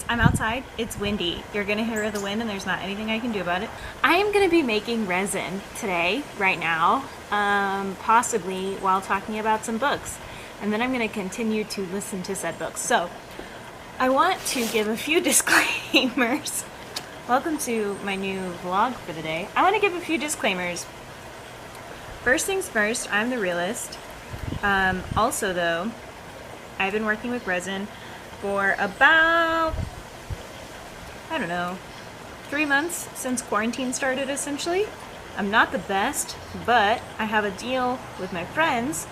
I'm outside, it's windy. You're gonna hear the wind and there's not anything I can do about it. I am gonna be making resin today, right now, possibly while talking about some books. And then I'm gonna continue to listen to said books. So, I want to give a few disclaimers. Welcome to my new vlog for the day. I want to give a few disclaimers. First things first, I'm the realist. Also though, I've been working with resin for about, I don't know, 3 months since quarantine started essentially. I'm not the best, but I have a deal with my friends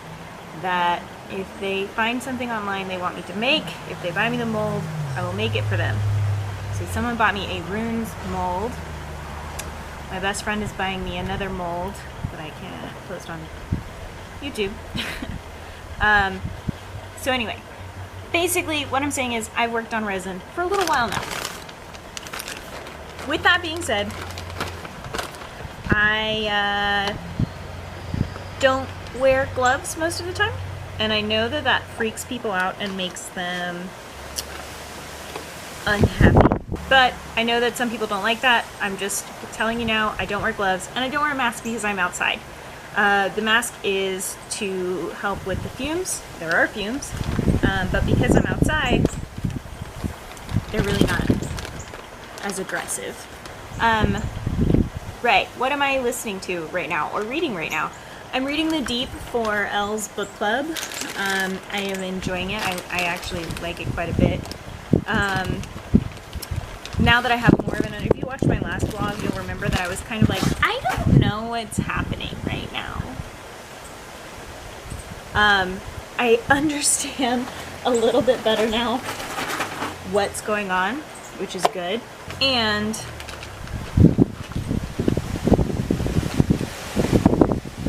that if they find something online they want me to make, if they buy me the mold, I will make it for them. So someone bought me a runes mold. My best friend is buying me another mold that I can't post on YouTube. So anyway, basically what I'm saying is I've worked on resin for a little while now. With that being said, I don't wear gloves most of the time, and I know that that freaks people out and makes them unhappy. But I know that some people don't like that. I'm just telling you now, I don't wear gloves, and I don't wear a mask because I'm outside. The mask is to help with the fumes. There are fumes, but because I'm outside, they're really not as aggressive. Right, what am I listening to right now, or reading right now? I'm reading The Deep for Elle's book club. I am enjoying it. I actually like it quite a bit. Now that I have more of an, if you watched my last vlog, you'll remember that I was kind of like, I don't know what's happening right now. I understand a little bit better now what's going on, which is good. And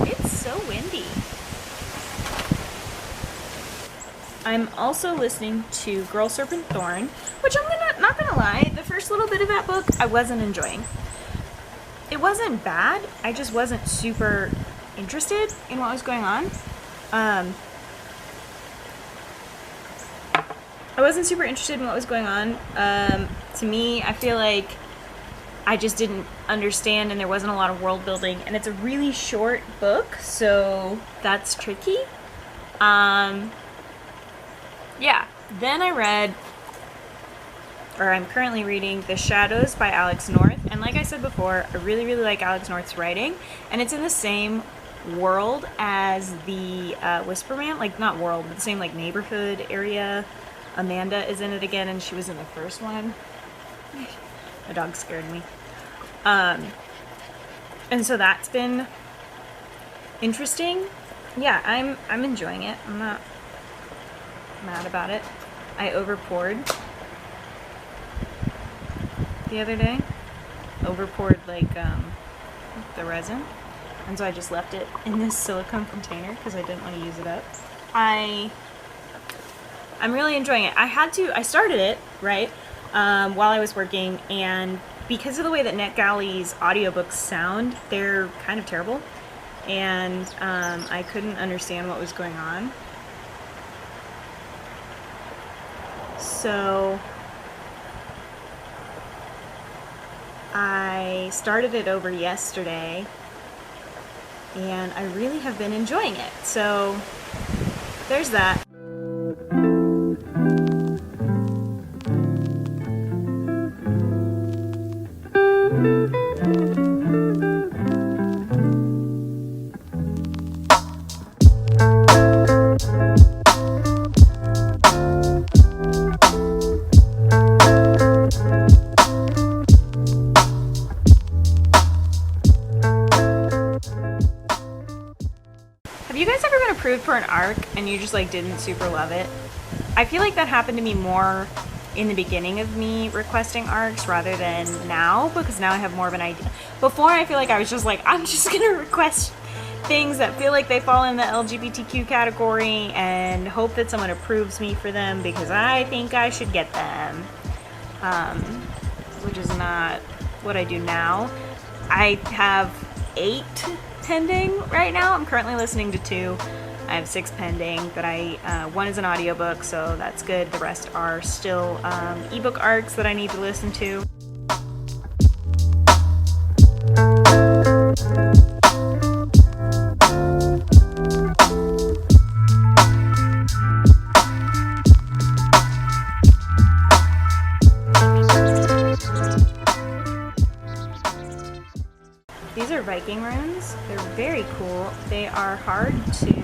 it's so windy. I'm also listening to Girl Serpent Thorn, which I'm not gonna lie, the first little bit of that book I wasn't enjoying. It wasn't bad, I just wasn't super interested in what was going on. I wasn't super interested in what was going on. To me, I feel like I just didn't understand, and there wasn't a lot of world building, and it's a really short book, so that's tricky. Yeah, then I read, or I'm currently reading, The Shadows by Alex North, and like I said before, I really, really like Alex North's writing, and it's in the same world as the Whisper Man, like not world, but the same like neighborhood area. Amanda is in it again, and she was in the first one. My dog scared me. And so that's been interesting. Yeah, I'm enjoying it. I'm not mad about it. I over-poured the other day. Over-poured like the resin, and so I just left it in this silicone container because I didn't want to use it up. I'm really enjoying it. I started it, right, while I was working, and because of the way that NetGalley's audiobooks sound, they're kind of terrible, and I couldn't understand what was going on. So I started it over yesterday, and I really have been enjoying it. So there's that. Have you guys ever been approved for an ARC and you just like didn't super love it? I feel like that happened to me more in the beginning of me requesting ARCs rather than now, because now I have more of an idea. Before, I feel like I was just like, I'm just gonna request things that feel like they fall in the LGBTQ category and hope that someone approves me for them because I think I should get them, which is not what I do now. I have 8 pending right now. I'm currently listening to 2. I have 6 pending, but one is an audiobook, so that's good. The rest are still ebook arcs that I need to listen to. These are Viking runes. They're very cool. They are hard to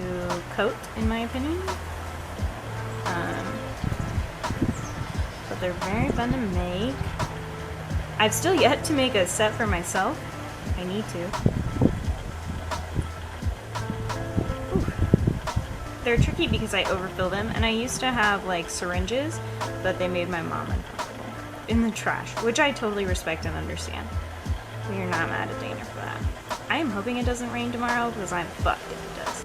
coat, in my opinion. But they're very fun to make. I've still yet to make a set for myself. I need to. Ooh. They're tricky because I overfill them, and I used to have like syringes, but they made my mom uncomfortable. In the trash, which I totally respect and understand. We are not mad at Dana for that. I am hoping it doesn't rain tomorrow because I'm fucked if it does.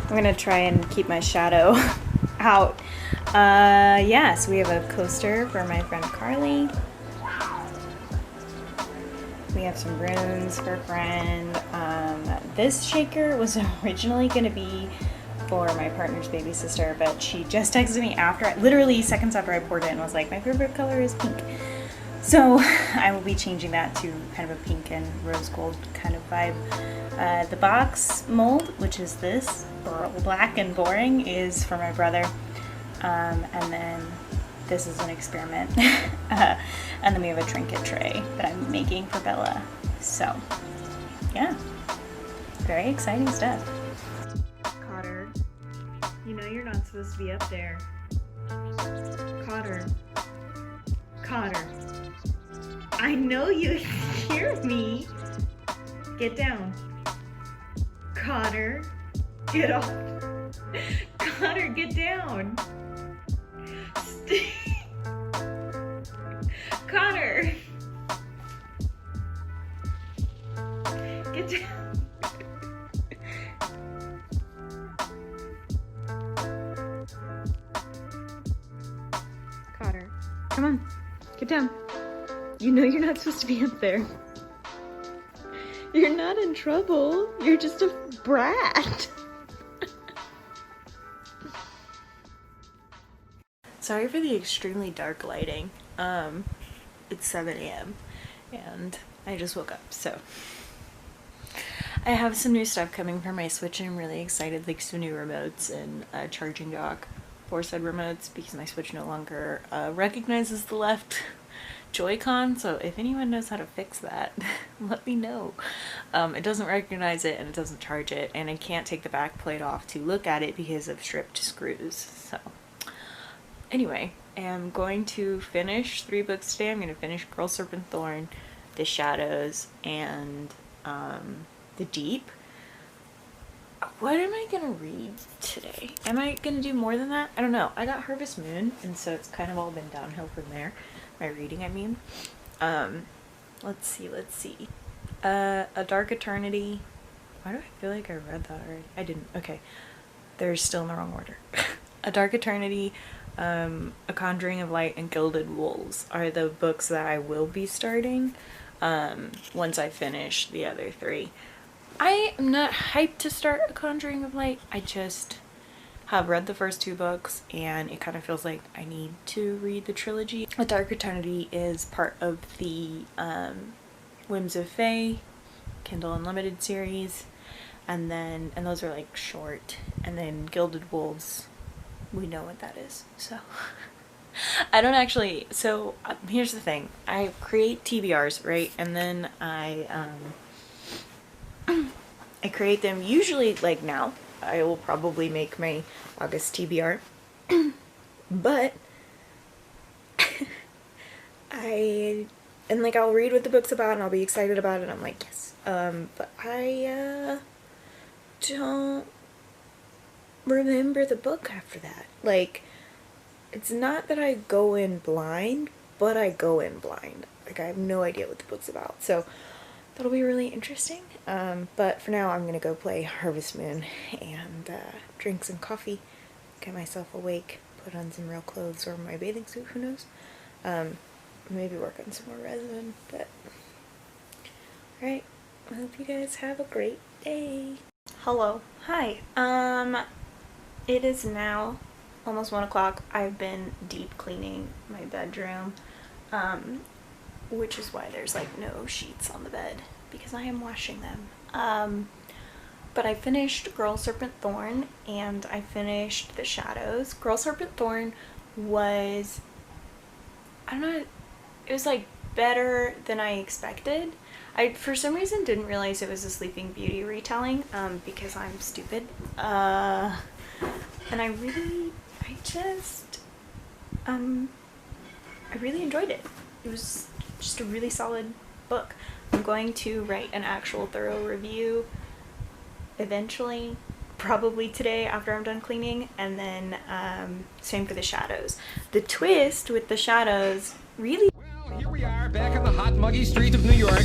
I'm gonna try and keep my shadow out. Yes, we have a coaster for my friend Carly. We have some runes for a friend. This shaker was originally gonna be for my partner's baby sister, but she just texted me after, literally seconds after I poured it, and was like, my favorite color is pink. So I will be changing that to kind of a pink and rose gold kind of vibe. The box mold, which is this, black and boring, is for my brother. And then this is an experiment. And then we have a trinket tray that I'm making for Bella. So yeah, very exciting stuff. Cotter, you know you're not supposed to be up there. Cotter. Cotter. I know you hear me. Get down. Cotter, get off. Cotter, get down. Cotter. Get down. Cotter, come on, get down. You know you're not supposed to be up there. You're not in trouble. You're just a brat. Sorry for the extremely dark lighting. It's 7 a.m. and I just woke up, so I have some new stuff coming for my Switch and I'm really excited, like some new remotes and a charging dock for said remotes because my Switch no longer recognizes the left Joy-Con, so if anyone knows how to fix that, let me know. It doesn't recognize it and it doesn't charge it, and I can't take the back plate off to look at it because of stripped screws. So anyway, I'm going to finish 3 books today. I'm going to finish Girl Serpent Thorn, The Shadows, and The Deep. What am I going to read today? Am I going to do more than that? I don't know. I got Harvest Moon, and so it's kind of all been downhill from there. My reading, I mean. Let's see. A Dark Eternity. Why do I feel like I read that already? I didn't. Okay. They're still in the wrong order. A Dark Eternity, A Conjuring of Light, and Gilded Wolves are the books that I will be starting once I finish the other 3. I am not hyped to start A Conjuring of Light. I just have read the first 2 books, and it kind of feels like I need to read the trilogy. A Dark Eternity is part of the Whims of Fae Kindle Unlimited series, and those are like short, and then Gilded Wolves, we know what that is, so I don't actually, so here's the thing, I create TBRs, right, and then I create them usually, like now I will probably make my August TBR, but I'll read what the book's about and I'll be excited about it and I'm like, yes, but I don't remember the book after that. Like, it's not that I go in blind, but I go in blind. Like, I have no idea what the book's about, so that'll be really interesting. But for now, I'm gonna go play Harvest Moon and drink some coffee, get myself awake, put on some real clothes or my bathing suit, who knows. Maybe work on some more resin, but alright, I hope you guys have a great day. Hello. Hi. It is now almost 1 o'clock. I've been deep cleaning my bedroom, which is why there's like no sheets on the bed, because I am washing them. But I finished Girl Serpent Thorn and I finished The Shadows. Girl Serpent Thorn was, I don't know, it was like better than I expected. I, for some reason, didn't realize it was a Sleeping Beauty retelling, because I'm stupid. And I really enjoyed it. It was just a really solid book. I'm going to write an actual thorough review eventually, probably today after I'm done cleaning, and then same for The Shadows. The twist with The Shadows really... Well, here we are, back on the hot, muggy street of New York.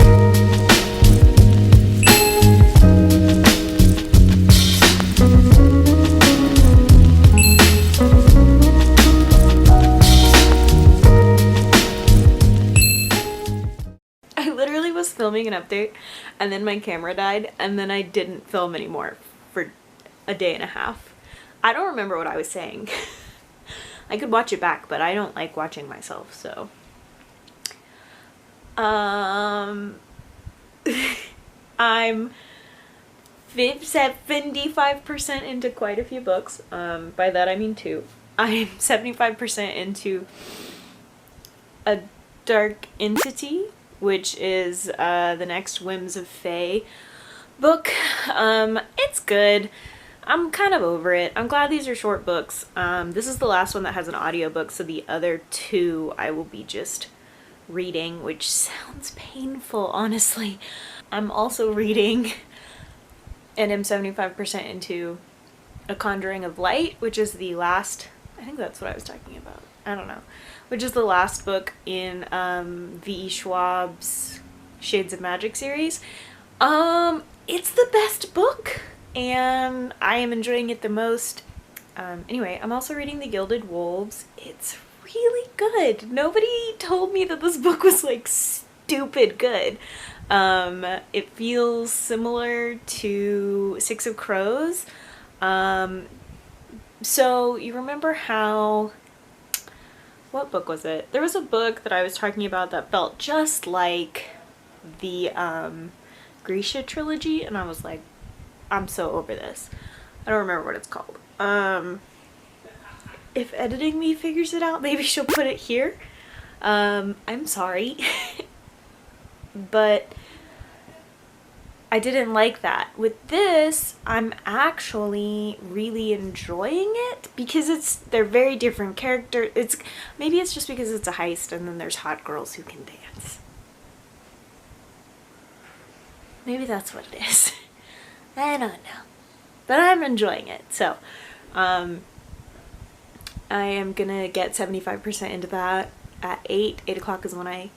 I literally was filming an update and then my camera died and then I didn't film anymore for a day and a half. I don't remember what I was saying. I could watch it back, but I don't like watching myself, so. I'm 75% into quite a few books. By that I mean 2. I'm 75% into A Dark Entity, which is the next Whims of Fae book. It's good. I'm kind of over it. I'm glad these are short books. This is the last one that has an audiobook, so the other 2 I will be just reading, which sounds painful, honestly. I'm also reading, and I'm 75% into A Conjuring of Light, which is the last, I think that's what I was talking about, I don't know, which is the last book in V.E. Schwab's Shades of Magic series. It's the best book, and I am enjoying it the most. Anyway, I'm also reading The Gilded Wolves. It's really good. Nobody told me that this book was like stupid good. It feels similar to Six of Crows. So you remember how, what book was it? There was a book that I was talking about that felt just like the Grisha trilogy, and I was like, I'm so over this. I don't remember what it's called. If editing me figures it out, maybe she'll put it here. I'm sorry. But I didn't like that. With this, I'm actually really enjoying it because they're very different characters. Maybe it's just because it's a heist and then there's hot girls who can dance. Maybe that's what it is. I don't know. But I'm enjoying it. So, I am gonna get 75% into that at 8. 8 o'clock is when I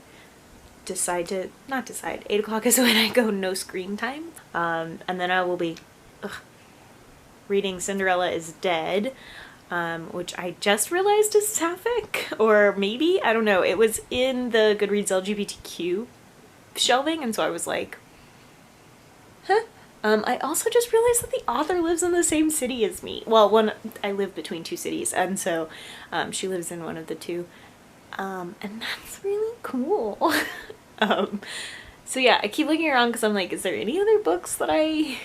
decide to, not decide, 8 o'clock is when I go no screen time. And then I will be reading Cinderella is Dead, which I just realized is sapphic, or maybe, I don't know. It was in the Goodreads LGBTQ shelving, and so I was like, huh? I also just realized that the author lives in the same city as me. Well, I live between two cities, and so she lives in one of the two. And that's really cool. So yeah, I keep looking around because I'm like, is there any other books that I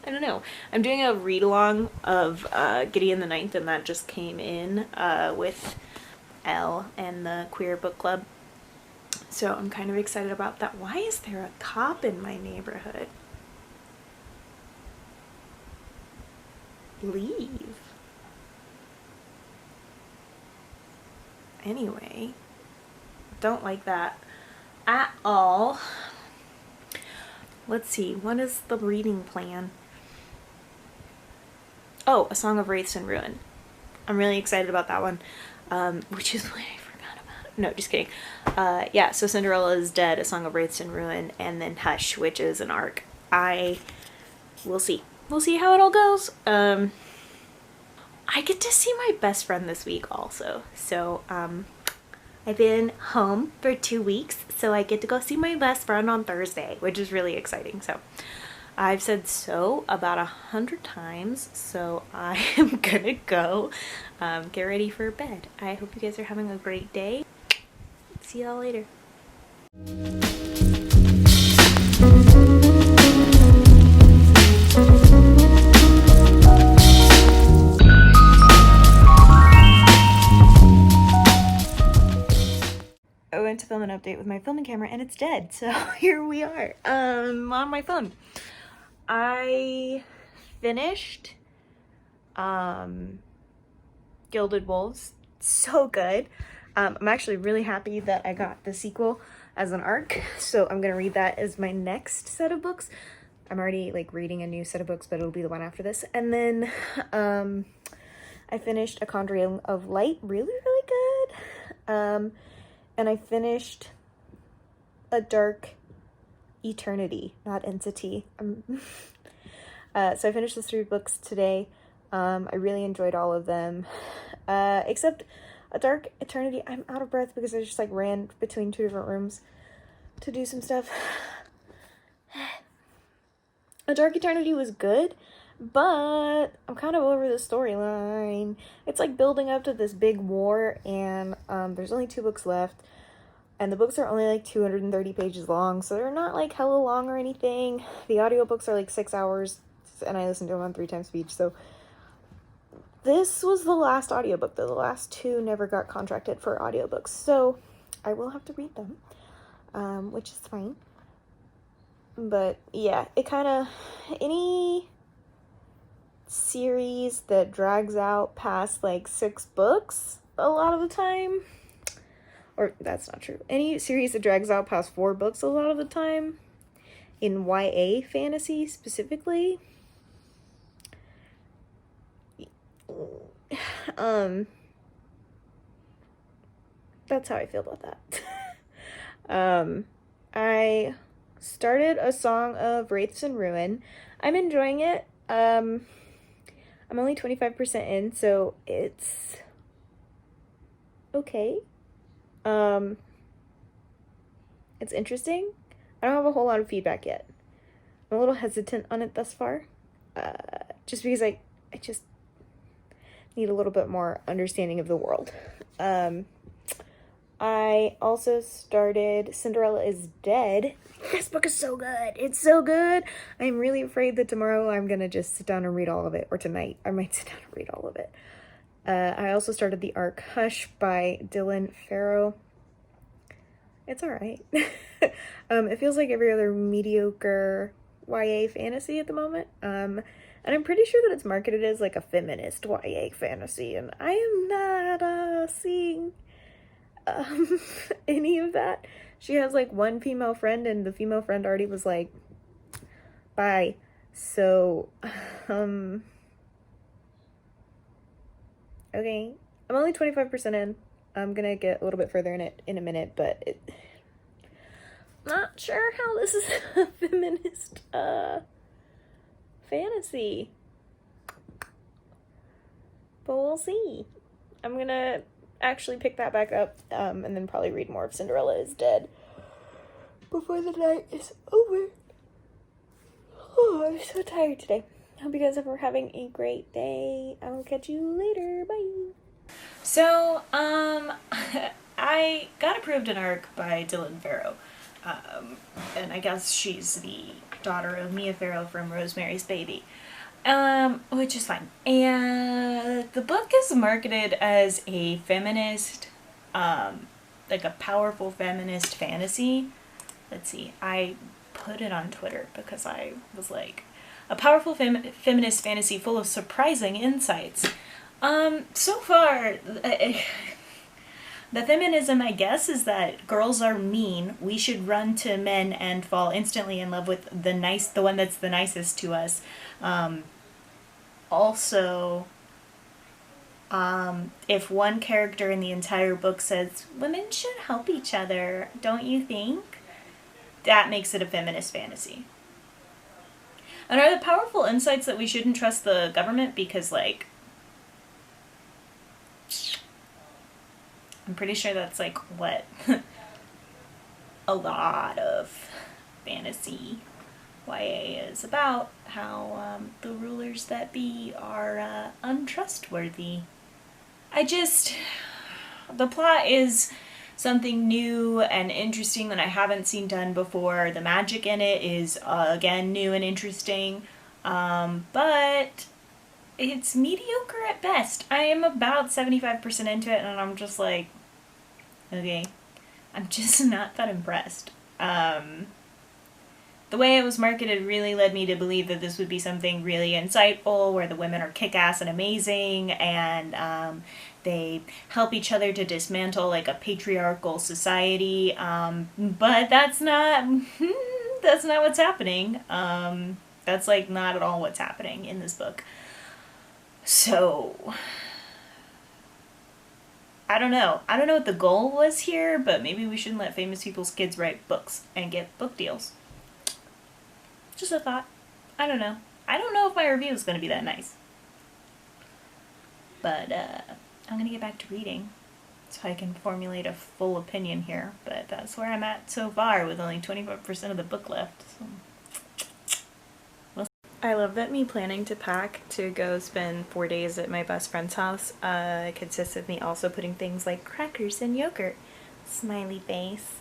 don't know. I'm doing a read-along of Gideon the Ninth, and that just came in with Elle and the Queer Book Club. So I'm kind of excited about that. Why is there a cop in my neighborhood? Leave. Anyway, don't like that at all. Let's see, what is the reading plan? Oh, A Song of Wraiths and Ruin. I'm really excited about that one, which is what I forgot about. No, just kidding. Yeah, so Cinderella is Dead, A Song of Wraiths and Ruin, and then Hush, which is an arc. We'll see. We'll see how it all goes. I get to see my best friend this week also. So, I've been home for 2 weeks, so I get to go see my best friend on Thursday, which is really exciting. So, I've said so about 100 times, so I am gonna go get ready for bed. I hope you guys are having a great day. See y'all later. I went to film an update with my filming camera and it's dead, so here we are on my phone. I finished Gilded Wolves. So good. I'm actually really happy that I got the sequel as an arc, so I'm gonna read that as my next set of books. I'm already like reading a new set of books, but it'll be the one after this. And then I finished A Conjuring of Light, really good. And I finished A Dark Eternity, not Entity. So I finished those 3 books today. I really enjoyed all of them. Except A Dark Eternity, I'm out of breath because I just like ran between 2 different rooms to do some stuff. A Dark Eternity was good, but I'm kind of over the storyline. It's like building up to this big war, and there's only 2 books left, and the books are only like 230 pages long, so they're not like hella long or anything. The audiobooks are like 6 hours, and I listened to them on 3 times speed, so this was the last audiobook, though. The last 2 never got contracted for audiobooks, so I will have to read them, which is fine. But yeah, it kind of, any series that drags out past like 6 books a lot of the time, or that's not true, any series that drags out past 4 books a lot of the time, in YA fantasy specifically, that's how I feel about that. I started A Song of Wraiths and Ruin. I'm enjoying it. I'm only 25% in, so it's okay. It's interesting. I don't have a whole lot of feedback yet. I'm a little hesitant on it thus far. Just because I just need a little bit more understanding of the world. I also started Cinderella is Dead. This book is so good. It's so good. I'm really afraid that tomorrow I'm going to just sit down and read all of it. Or tonight, I might sit down and read all of it. I also started the arc Hush by Dylan Farrow. It's alright. It feels like every other mediocre YA fantasy at the moment. And I'm pretty sure that it's marketed as like a feminist YA fantasy. And I am not seeing any of that. She has like 1 female friend, and the female friend already was like, bye. So, okay. I'm only 25% in. I'm gonna get a little bit further in it in a minute, but not sure how this is a feminist fantasy. But we'll see. I'm gonna actually pick that back up, and then probably read more of Cinderella is Dead before the night is over. Oh, I'm so tired today. Hope you guys are having a great day. I will catch you later. Bye. So, I got approved an arc by Dylan Farrow. And I guess she's the daughter of Mia Farrow from Rosemary's Baby. Which is fine. And the book is marketed as a feminist, like a powerful feminist fantasy. Let's see, I put it on Twitter because I was like, a powerful feminist fantasy full of surprising insights. So far, the feminism, I guess, is that girls are mean. We should run to men and fall instantly in love with the one that's the nicest to us. Also, if one character in the entire book says, women should help each other, don't you think? That makes it a feminist fantasy. And are the powerful insights that we shouldn't trust the government because, like, I'm pretty sure that's, like, what a lot of fantasy YA is about, how the rulers that be are untrustworthy. The plot is something new and interesting that I haven't seen done before. The magic in it is, again, new and interesting, but it's mediocre at best. I am about 75% into it, and I'm just like, okay, I'm just not that impressed. The way it was marketed really led me to believe that this would be something really insightful, where the women are kick-ass and amazing, and they help each other to dismantle like a patriarchal society. But that's not that's not what's happening. That's like not at all what's happening in this book. So I don't know. I don't know what the goal was here, but maybe we shouldn't let famous people's kids write books and get book deals. Just a thought. I don't know. I don't know if my review is going to be that nice. But I'm going to get back to reading so I can formulate a full opinion here. But that's where I'm at so far with only 25% of the book left. So. I love that me planning to pack to go spend 4 days at my best friend's house consists of me also putting things like crackers and yogurt. Smiley face.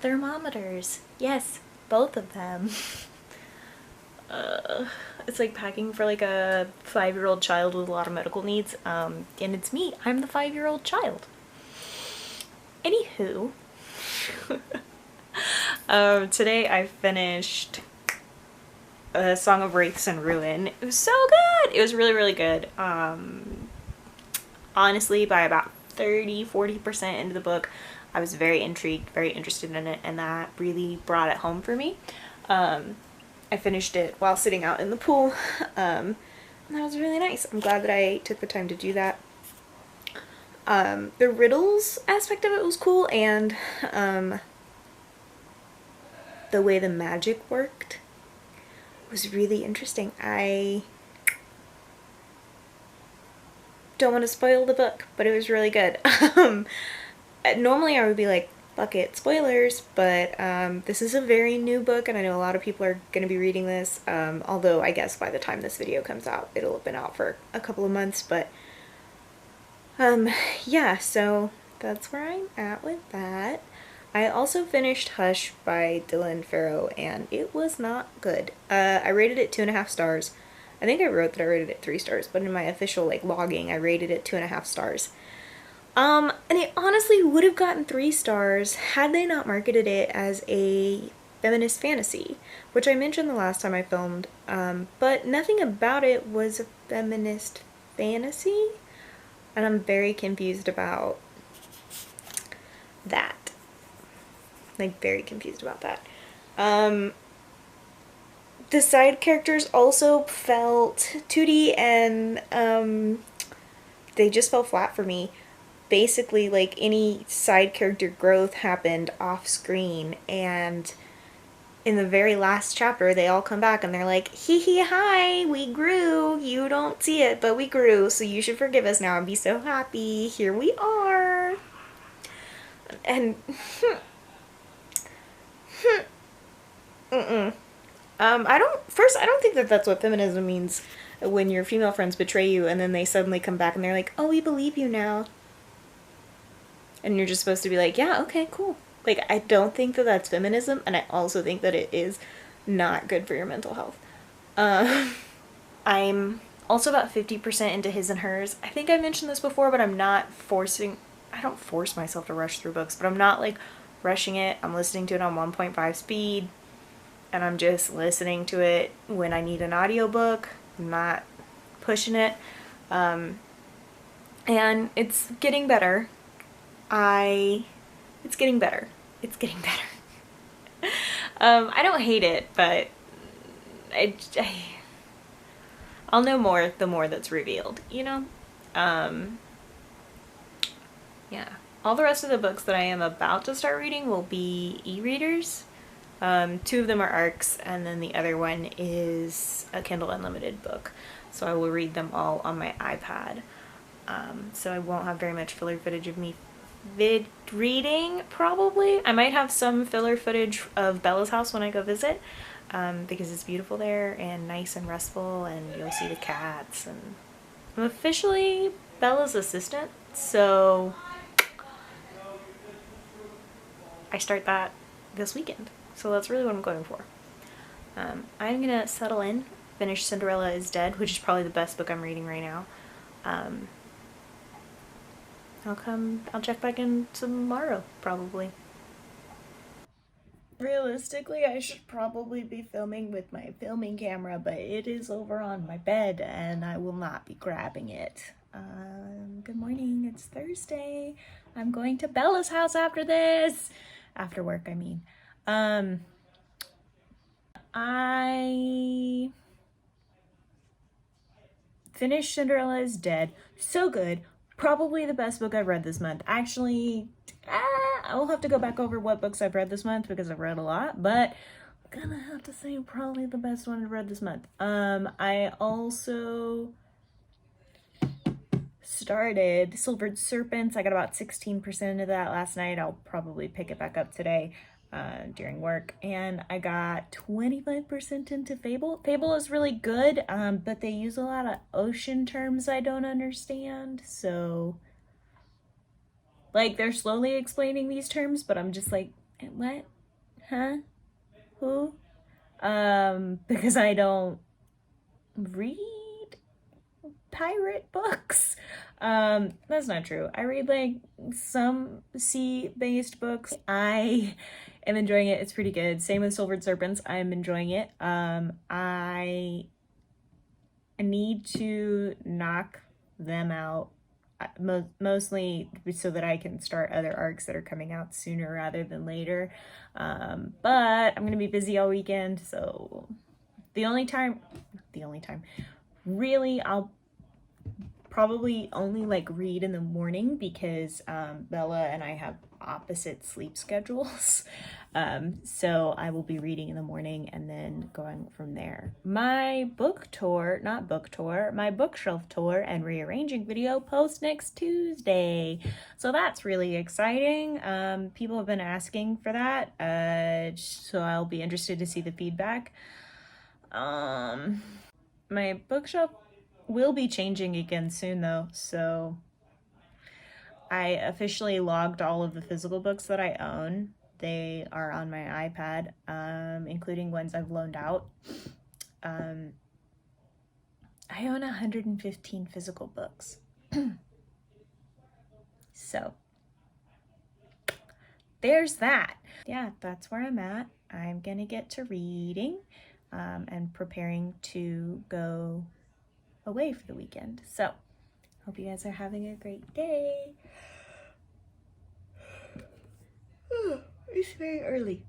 Thermometers. Yes, both of them. It's like packing for like a 5-year-old child with a lot of medical needs, and it's me. I'm the 5-year-old child. Anywho, today I finished A Song of Wraiths and Ruin. It was so good! It was really, really good. Honestly, by about 30-40% into the book, I was very intrigued, very interested in it, and that really brought it home for me. I finished it while sitting out in the pool, and that was really nice. I'm glad that I took the time to do that. The riddles aspect of it was cool, and the way the magic worked was really interesting. I don't want to spoil the book, but it was really good. Normally I would be like, fuck it, spoilers, but this is a very new book, and I know a lot of people are going to be reading this, although I guess by the time this video comes out, it'll have been out for a couple of months, but yeah, so that's where I'm at with that. I also finished Hush by Dylan Farrow, and it was not good. I rated it 2.5 stars. I think I wrote that I rated it 3 stars, but in my official like logging, I rated it 2.5 stars. And it honestly would have gotten 3 stars had they not marketed it as a feminist fantasy, which I mentioned the last time I filmed, but nothing about it was a feminist fantasy, and I'm very confused about that. Like, very confused about that. The side characters also felt 2D, and they just fell flat for me. Basically, like, any side character growth happened off screen, and in the very last chapter they all come back and they're like, hee hee hi, we grew, you don't see it, but we grew, so you should forgive us now and be so happy, here we are. And I don't think that that's what feminism means when your female friends betray you and then they suddenly come back and they're like, oh, we believe you now. And you're just supposed to be like, yeah, okay, cool. Like, I don't think that that's feminism, and I also think that it is not good for your mental health. I'm also about 50% into his and hers. I think I mentioned this before, but I don't force myself to rush through books, but I'm not like rushing it. I'm listening to it on 1.5 speed, and I'm just listening to it when I need an audiobook. I'm not pushing it. And it's getting better. It's getting better. It's getting better. I don't hate it, but I'll know more the more that's revealed, you know? Yeah. All the rest of the books that I am about to start reading will be e-readers. Two of them are ARCs, and then the other one is a Kindle Unlimited book. So I will read them all on my iPad. So I won't have very much filler footage of me reading, probably. I might have some filler footage of Bella's house when I go visit, because it's beautiful there and nice and restful, and you'll see the cats. And I'm officially Bella's assistant, so I start that this weekend. So that's really what I'm going for. I'm gonna settle in, finish Cinderella is Dead, which is probably the best book I'm reading right now. I'll check back in tomorrow, probably. Realistically, I should probably be filming with my filming camera, but it is over on my bed and I will not be grabbing it. Good morning, it's Thursday. I'm going to Bella's house after this. After work, I mean. I finished Cinderella is Dead. So good. Probably the best book I've read this month. Actually, I'll have to go back over what books I've read this month because I've read a lot, but I'm gonna have to say probably the best one I've read this month. I also started Silvered Serpents. I got about 16% of that last night. I'll probably pick it back up today during work. And I got 25% into Fable. Fable is really good, but they use a lot of ocean terms I don't understand. So, like, they're slowly explaining these terms, but I'm just like, what? Huh? Who? Because I don't read pirate books. That's not true. I read like some sea-based books. I am enjoying it. It's pretty good. Same with Silvered Serpents. I'm enjoying it. I need to knock them out mostly so that I can start other arcs that are coming out sooner rather than later. But I'm gonna be busy all weekend, so the only time, really, I'll probably only like read in the morning because Bella and I have opposite sleep schedules. So I will be reading in the morning and then going from there. My book tour, not book tour, my bookshelf tour and rearranging video post next Tuesday. So that's really exciting. People have been asking for that. So I'll be interested to see the feedback. My bookshelf will be changing again soon though, so I officially logged all of the physical books that I own. They are on my iPad, including ones I've loaned out. I own 115 physical books. So there's that. Yeah, that's where I'm at. I'm gonna get to reading and preparing to go away for the weekend. So hope you guys are having a great day. It's very early.